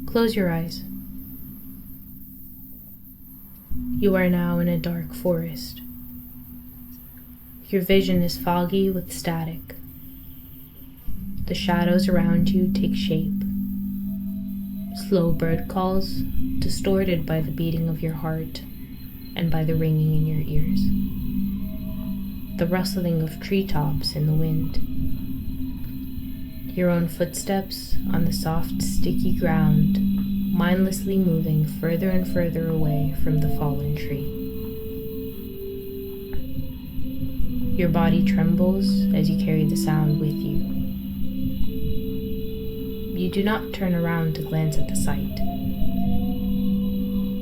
Close your eyes. You are now in a dark forest. Your vision is foggy with static. The shadows around you take shape. Slow bird calls, distorted by the beating of your heart and by the ringing in your ears. The rustling of treetops in the wind. Your own footsteps on the soft, sticky ground, mindlessly moving further and further away from the fallen tree. Your body trembles as you carry the sound with you. You do not turn around to glance at the sight.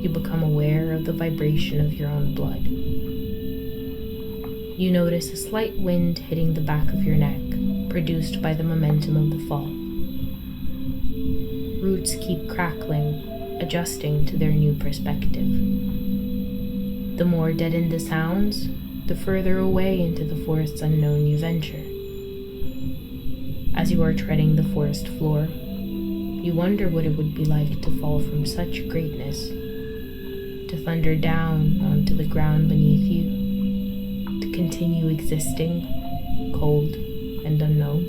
You become aware of the vibration of your own blood. You notice a slight wind hitting the back of your neck, produced by the momentum of the fall. Roots keep crackling, adjusting to their new perspective. The more deadened the sounds, the further away into the forest's unknown you venture. As you are treading the forest floor, you wonder what it would be like to fall from such greatness, to thunder down onto the ground beneath you, to continue existing, cold and unknown.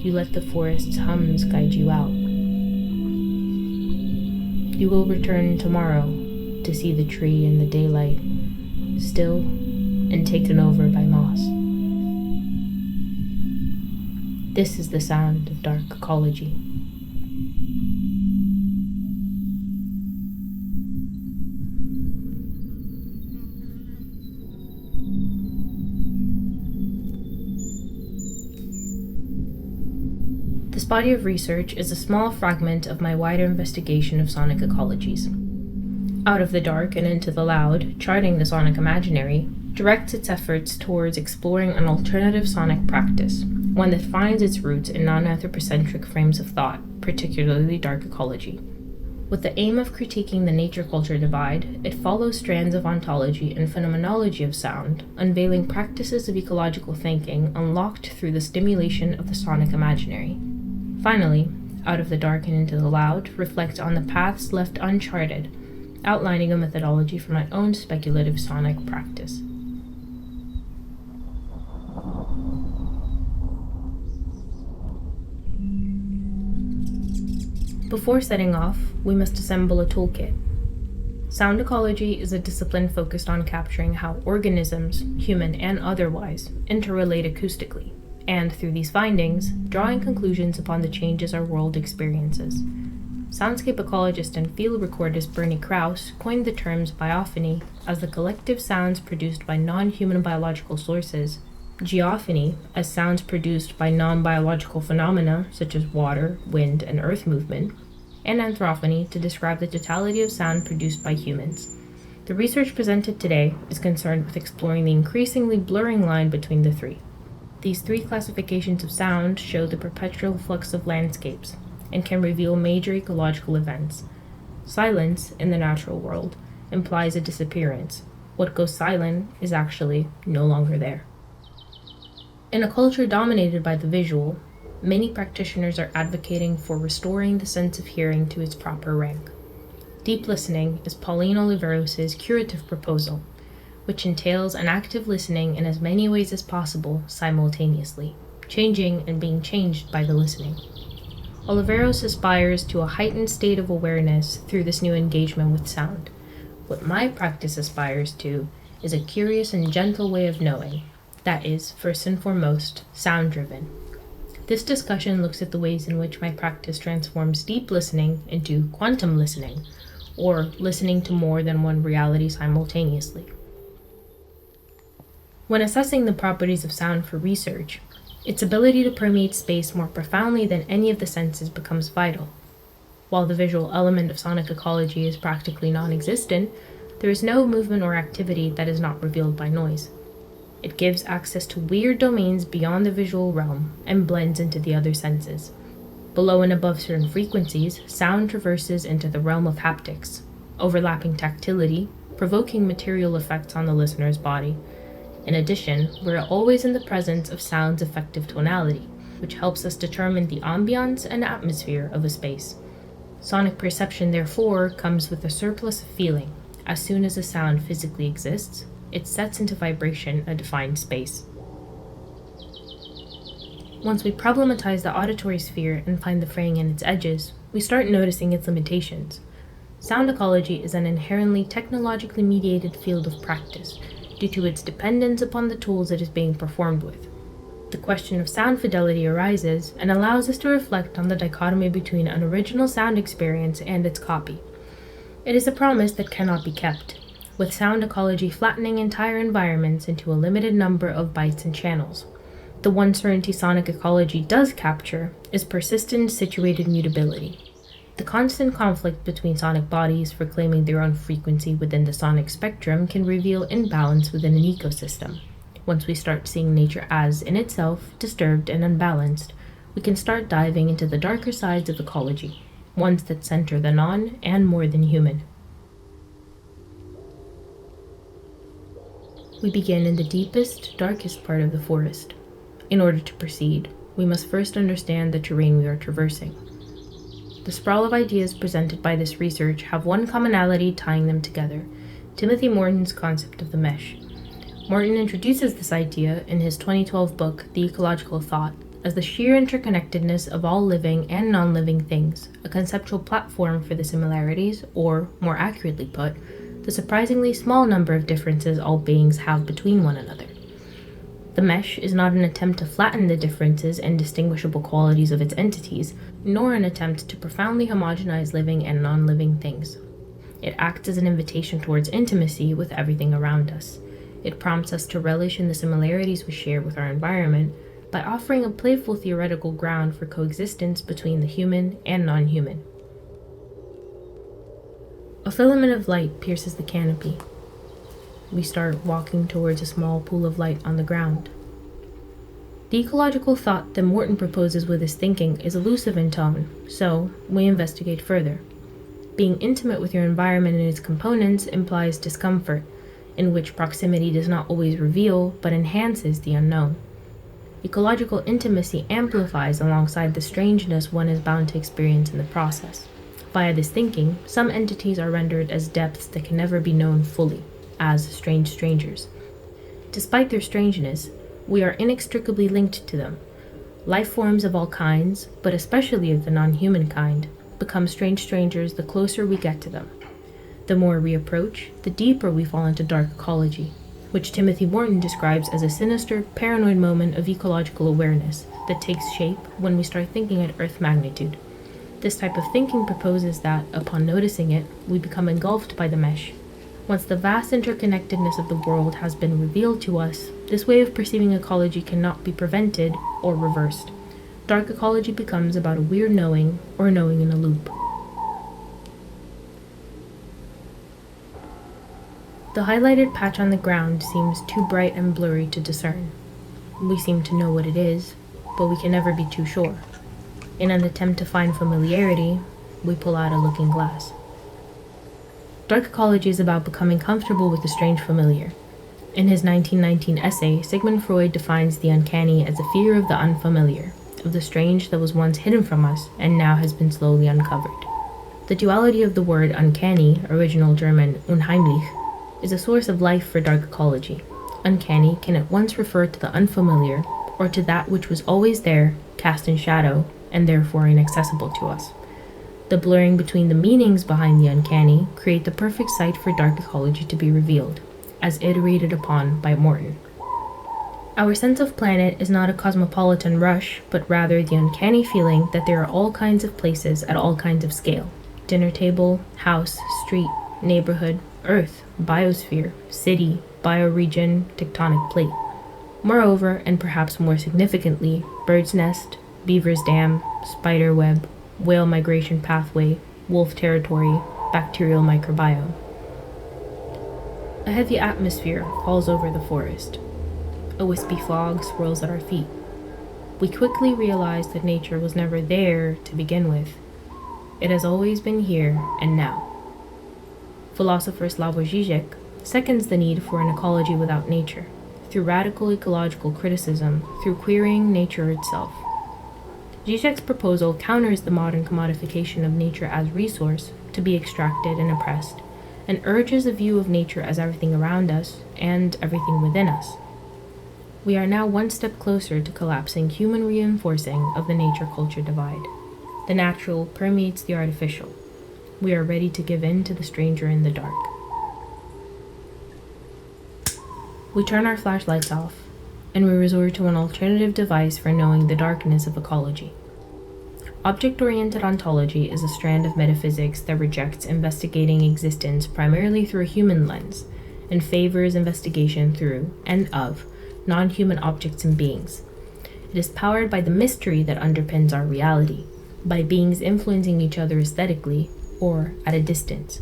You let the forest's hums guide you out. You will return tomorrow to see the tree in the daylight, still and taken over by moss. This is the sound of dark ecology. This body of research is a small fragment of my wider investigation of sonic ecologies. Out of the Dark and Into the Loud, Charting the Sonic Imaginary, directs its efforts towards exploring an alternative sonic practice, one that finds its roots in non-anthropocentric frames of thought, particularly dark ecology. With the aim of critiquing the nature-culture divide, it follows strands of ontology and phenomenology of sound, unveiling practices of ecological thinking unlocked through the stimulation of the sonic imaginary. Finally, Out of the Dark and Into the Loud reflects on the paths left uncharted, outlining a methodology for my own speculative sonic practice. Before setting off, we must assemble a toolkit. Sound ecology is a discipline focused on capturing how organisms, human and otherwise, interrelate acoustically, and through these findings, drawing conclusions upon the changes our world experiences. Soundscape ecologist and field recordist Bernie Krause coined the terms biophony as the collective sounds produced by non-human biological sources, geophony as sounds produced by non-biological phenomena such as water, wind, and earth movement, and anthrophony to describe the totality of sound produced by humans. The research presented today is concerned with exploring the increasingly blurring line between the three. These three classifications of sound show the perpetual flux of landscapes and can reveal major ecological events. Silence in the natural world implies a disappearance. What goes silent is actually no longer there. In a culture dominated by the visual, many practitioners are advocating for restoring the sense of hearing to its proper rank. Deep listening is Pauline Oliveros' curative proposal, which entails an active listening in as many ways as possible simultaneously, changing and being changed by the listening. Oliveros aspires to a heightened state of awareness through this new engagement with sound. What my practice aspires to is a curious and gentle way of knowing, that is, first and foremost, sound-driven. This discussion looks at the ways in which my practice transforms deep listening into quantum listening, or listening to more than one reality simultaneously. When assessing the properties of sound for research, Its ability to permeate space more profoundly than any of the senses becomes vital. While the visual element of sonic ecology is practically non-existent, there is no movement or activity that is not revealed by noise. It gives access to weird domains beyond the visual realm and blends into the other senses. Below and above certain frequencies, sound traverses into the realm of haptics, overlapping tactility, provoking material effects on the listener's body. In addition, we're always in the presence of sound's effective tonality, which helps us determine the ambiance and atmosphere of a space. Sonic perception, therefore, comes with a surplus of feeling. As soon as a sound physically exists, it sets into vibration a defined space. Once we problematize the auditory sphere and find the fraying in its edges, we start noticing its limitations. Sound ecology is an inherently technologically mediated field of practice due to its dependence upon the tools it is being performed with. The question of sound fidelity arises and allows us to reflect on the dichotomy between an original sound experience and its copy. It is a promise that cannot be kept, with sound ecology flattening entire environments into a limited number of bytes and channels. The one certainty sonic ecology does capture is persistent situated mutability. The constant conflict between sonic bodies for claiming their own frequency within the sonic spectrum can reveal imbalance within an ecosystem. Once we start seeing nature as, in itself, disturbed and unbalanced, we can start diving into the darker sides of ecology, ones that center the non and more than human. We begin in the deepest, darkest part of the forest. In order to proceed, we must first understand the terrain we are traversing. The sprawl of ideas presented by this research have one commonality tying them together: Timothy Morton's concept of the mesh. Morton introduces this idea in his 2012 book, The Ecological Thought, as the sheer interconnectedness of all living and non-living things, a conceptual platform for the similarities, or, more accurately put, the surprisingly small number of differences all beings have between one another. The mesh is not an attempt to flatten the differences and distinguishable qualities of its entities, nor an attempt to profoundly homogenize living and non-living things. It acts as an invitation towards intimacy with everything around us. It prompts us to relish in the similarities we share with our environment by offering a playful theoretical ground for coexistence between the human and non-human. A filament of light pierces the canopy. We start walking towards a small pool of light on the ground. The ecological thought that Morton proposes with his thinking is elusive in tone, so we investigate further. Being intimate with your environment and its components implies discomfort, in which proximity does not always reveal but enhances the unknown. Ecological intimacy amplifies alongside the strangeness one is bound to experience in the process. Via this thinking, some entities are rendered as depths that can never be known fully, as strange strangers. Despite their strangeness, we are inextricably linked to them. Life forms of all kinds, but especially of the non-human kind, become strange strangers the closer we get to them. The more we approach, the deeper we fall into dark ecology, which Timothy Morton describes as a sinister, paranoid moment of ecological awareness that takes shape when we start thinking at Earth magnitude. This type of thinking proposes that, upon noticing it, we become engulfed by the mesh. Once the vast interconnectedness of the world has been revealed to us, this way of perceiving ecology cannot be prevented or reversed. Dark ecology becomes about a weird knowing, or knowing in a loop. The highlighted patch on the ground seems too bright and blurry to discern. We seem to know what it is, but we can never be too sure. In an attempt to find familiarity, we pull out a looking glass. Dark ecology is about becoming comfortable with the strange familiar. In his 1919 essay, Sigmund Freud defines the uncanny as a fear of the unfamiliar, of the strange that was once hidden from us and now has been slowly uncovered. The duality of the word uncanny, original German unheimlich, is a source of life for dark ecology. Uncanny can at once refer to the unfamiliar, or to that which was always there, cast in shadow, and therefore inaccessible to us. The blurring between the meanings behind the uncanny create the perfect site for dark ecology to be revealed, as iterated upon by Morton. Our sense of planet is not a cosmopolitan rush, but rather the uncanny feeling that there are all kinds of places at all kinds of scale: dinner table, house, street, neighborhood, earth, biosphere, city, bioregion, tectonic plate. Moreover, and perhaps more significantly, bird's nest, beaver's dam, spider web, whale migration pathway, wolf territory, bacterial microbiome. A heavy atmosphere falls over the forest. A wispy fog swirls at our feet. We quickly realize that nature was never there to begin with. It has always been here and now. Philosopher Slavoj Žižek seconds the need for an ecology without nature, through radical ecological criticism, through querying nature itself. Žižek's proposal counters the modern commodification of nature as resource to be extracted and oppressed, and urges a view of nature as everything around us and everything within us. We are now one step closer to collapsing human reinforcing of the nature-culture divide. The natural permeates the artificial. We are ready to give in to the stranger in the dark. We turn our flashlights off, and we resort to an alternative device for knowing the darkness of ecology. Object-oriented ontology is a strand of metaphysics that rejects investigating existence primarily through a human lens, and favors investigation through and of non-human objects and beings. It is powered by the mystery that underpins our reality, by beings influencing each other aesthetically or at a distance.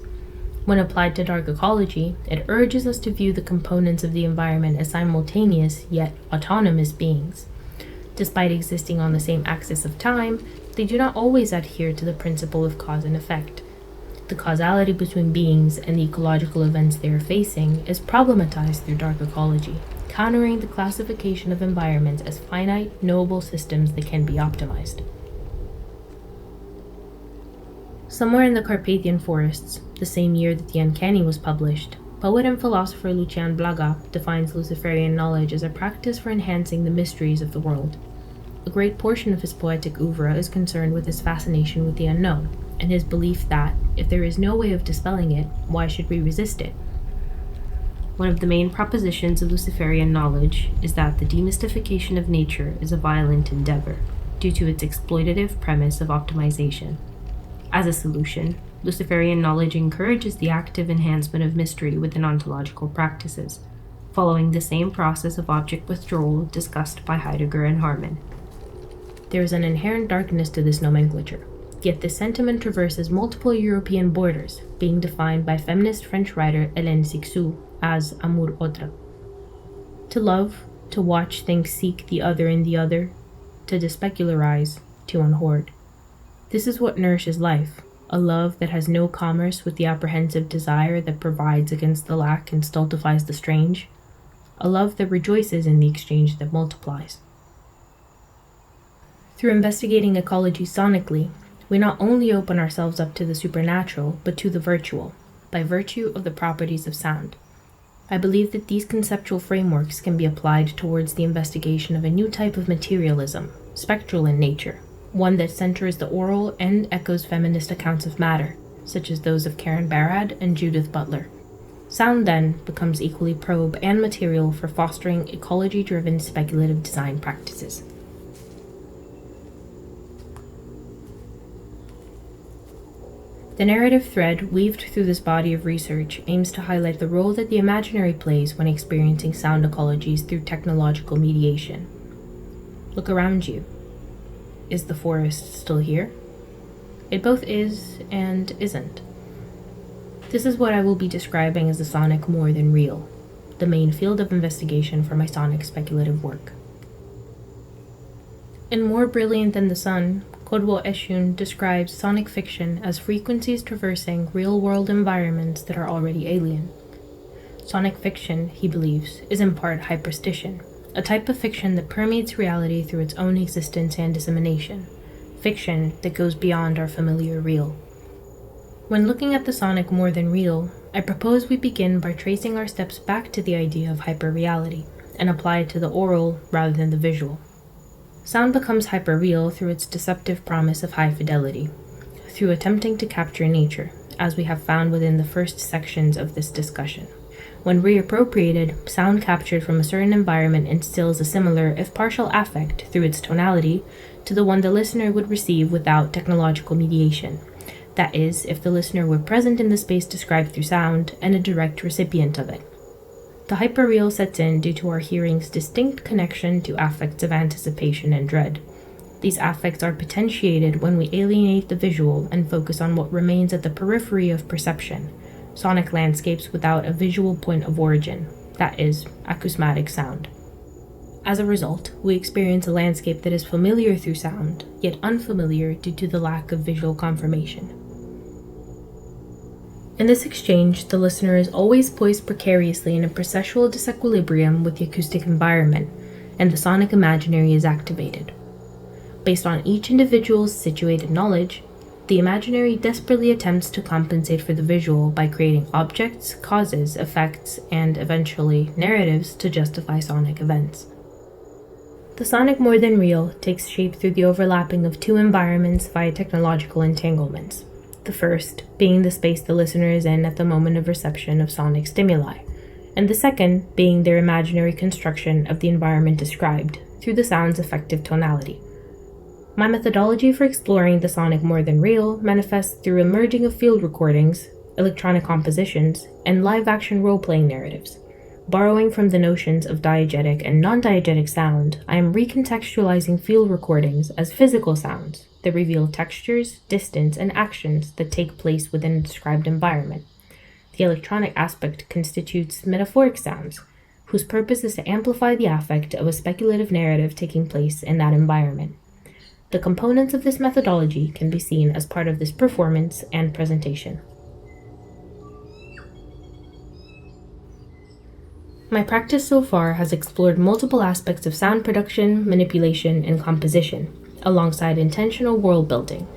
When applied to dark ecology, it urges us to view the components of the environment as simultaneous yet autonomous beings. Despite existing on the same axis of time, they do not always adhere to the principle of cause and effect. The causality between beings and the ecological events they are facing is problematized through dark ecology, countering the classification of environments as finite, knowable systems that can be optimized. Somewhere in the Carpathian forests, the same year that The Uncanny was published, poet and philosopher Lucian Blaga defines Luciferian knowledge as a practice for enhancing the mysteries of the world. A great portion of his poetic oeuvre is concerned with his fascination with the unknown, and his belief that, if there is no way of dispelling it, why should we resist it? One of the main propositions of Luciferian knowledge is that the demystification of nature is a violent endeavor, due to its exploitative premise of optimization. As a solution, Luciferian knowledge encourages the active enhancement of mystery within ontological practices, following the same process of object withdrawal discussed by Heidegger and Harman. There is an inherent darkness to this nomenclature, yet this sentiment traverses multiple European borders, being defined by feminist French writer Hélène Cixous as amour autre. To love, to watch, think, seek the other in the other, to despecularize, to unhoard. This is what nourishes life, a love that has no commerce with the apprehensive desire that provides against the lack and stultifies the strange, a love that rejoices in the exchange that multiplies. Through investigating ecology sonically, we not only open ourselves up to the supernatural, but to the virtual, by virtue of the properties of sound. I believe that these conceptual frameworks can be applied towards the investigation of a new type of materialism, spectral in nature, one that centers the oral and echoes feminist accounts of matter, such as those of Karen Barad and Judith Butler. Sound then becomes equally probe and material for fostering ecology-driven speculative design practices. The narrative thread weaved through this body of research aims to highlight the role that the imaginary plays when experiencing sound ecologies through technological mediation. Look around you. Is the forest still here? It both is and isn't. This is what I will be describing as the sonic more than real, the main field of investigation for my sonic speculative work. In More Brilliant Than the Sun, Kodwo Eshun describes sonic fiction as frequencies traversing real-world environments that are already alien. Sonic fiction, he believes, is in part hyperstition, a type of fiction that permeates reality through its own existence and dissemination, fiction that goes beyond our familiar real. When looking at the sonic more than real, I propose we begin by tracing our steps back to the idea of hyperreality and apply it to the oral rather than the visual. Sound becomes hyperreal through its deceptive promise of high fidelity, through attempting to capture nature, as we have found within the first sections of this discussion. When reappropriated, sound captured from a certain environment instills a similar, if partial, affect through its tonality to the one the listener would receive without technological mediation. That is, if the listener were present in the space described through sound and a direct recipient of it. The hyperreal sets in due to our hearing's distinct connection to affects of anticipation and dread. These affects are potentiated when we alienate the visual and focus on what remains at the periphery of perception, sonic landscapes without a visual point of origin, that is, acousmatic sound. As a result, we experience a landscape that is familiar through sound, yet unfamiliar due to the lack of visual confirmation. In this exchange, the listener is always poised precariously in a processual disequilibrium with the acoustic environment, and the sonic imaginary is activated. Based on each individual's situated knowledge, the imaginary desperately attempts to compensate for the visual by creating objects, causes, effects, and, eventually, narratives to justify sonic events. The sonic more than real takes shape through the overlapping of two environments via technological entanglements. The first being the space the listener is in at the moment of reception of sonic stimuli, and the second being their imaginary construction of the environment described through the sound's effective tonality. My methodology for exploring the sonic more than real manifests through a merging of field recordings, electronic compositions, and live-action role-playing narratives. Borrowing from the notions of diegetic and non-diegetic sound, I am recontextualizing field recordings as physical sounds that reveal textures, distance, and actions that take place within a described environment. The electronic aspect constitutes metaphoric sounds, whose purpose is to amplify the affect of a speculative narrative taking place in that environment. The components of this methodology can be seen as part of this performance and presentation. My practice so far has explored multiple aspects of sound production, manipulation, and composition, alongside intentional world building.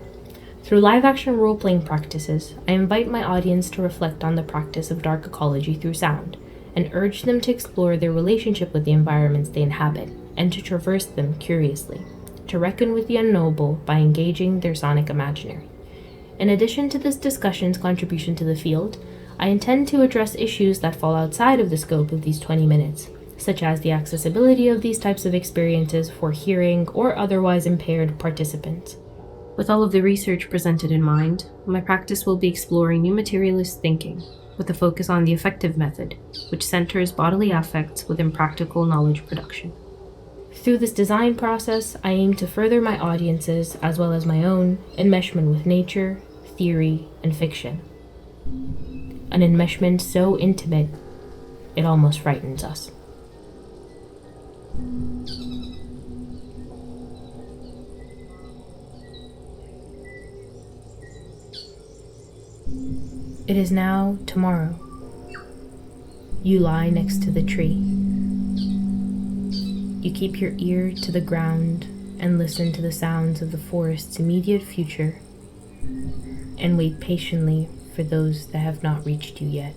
Through live-action role-playing practices, I invite my audience to reflect on the practice of dark ecology through sound, and urge them to explore their relationship with the environments they inhabit, and to traverse them curiously, to reckon with the unknowable by engaging their sonic imaginary. In addition to this discussion's contribution to the field, I intend to address issues that fall outside of the scope of these 20 minutes, such as the accessibility of these types of experiences for hearing or otherwise impaired participants. With all of the research presented in mind, my practice will be exploring new materialist thinking, with a focus on the affective method, which centers bodily affects within practical knowledge production. Through this design process, I aim to further my audience's, as well as my own, enmeshment with nature, theory, and fiction. An enmeshment so intimate, it almost frightens us. It is now tomorrow. You lie next to the tree. You keep your ear to the ground and listen to the sounds of the forest's immediate future, and wait patiently for those that have not reached you yet.